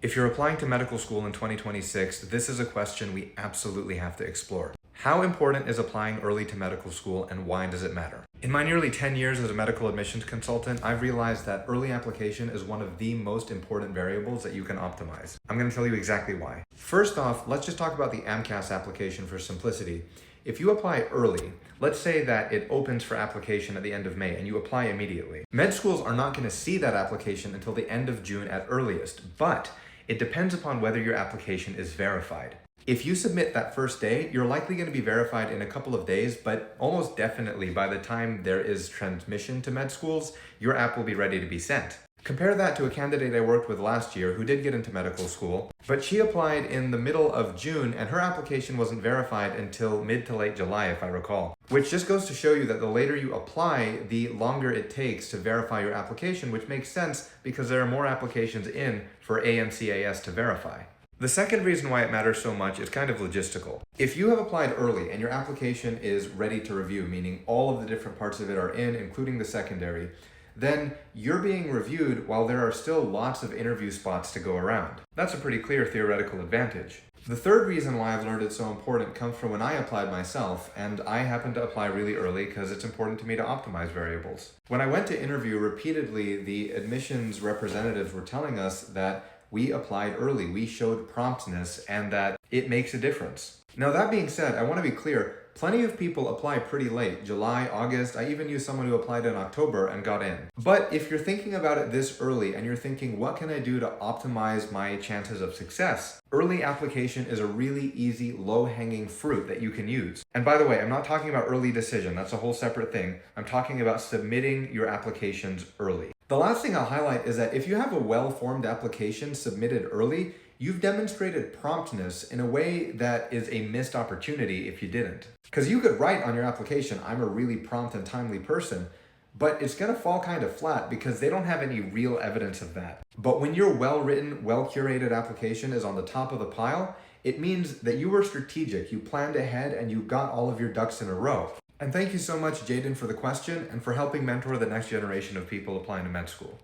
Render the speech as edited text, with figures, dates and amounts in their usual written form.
If you're applying to medical school in 2026, this is a question we absolutely have to explore. How important is applying early to medical school and why does it matter? In my nearly 10 years as a medical admissions consultant, I've realized that early application is one of the most important variables that you can optimize. I'm going to tell you exactly why. First off, let's just talk about the AMCAS application for simplicity. If you apply early, let's say that it opens for application at the end of May and you apply immediately. Med schools are not going to see that application until the end of June at earliest, but it depends upon whether your application is verified. If you submit that first day, you're likely going to be verified in a couple of days, but almost definitely by the time there is transmission to med schools, your app will be ready to be sent. Compare that to a candidate I worked with last year who did get into medical school, but she applied in the middle of June and her application wasn't verified until mid to late July, if I recall. Which just goes to show you that the later you apply, the longer it takes to verify your application, which makes sense because there are more applications in for AMCAS to verify. The second reason why it matters so much is kind of logistical. If you have applied early and your application is ready to review, meaning all of the different parts of it are in, including the secondary, then you're being reviewed while there are still lots of interview spots to go around. That's a pretty clear theoretical advantage. The third reason why I've learned it's so important comes from when I applied myself, and I happened to apply really early because it's important to me to optimize variables. When I went to interview repeatedly, the admissions representatives were telling us that we applied early, we showed promptness, and that it makes a difference. Now that being said, I want to be clear, plenty of people apply pretty late, July, August. I even knew someone who applied in October and got in. But if you're thinking about it this early and you're thinking, what can I do to optimize my chances of success? Early application is a really easy, low-hanging fruit that you can use. And by the way, I'm not talking about early decision. That's a whole separate thing. I'm talking about submitting your applications early. The last thing I'll highlight is that if you have a well-formed application submitted early, you've demonstrated promptness in a way that is a missed opportunity if you didn't. Because you could write on your application, I'm a really prompt and timely person, but it's going to fall kind of flat because they don't have any real evidence of that. But when your well-written, well-curated application is on the top of the pile, it means that you were strategic, you planned ahead, and you got all of your ducks in a row. And thank you so much, Jaden, for the question and for helping mentor the next generation of people applying to med school.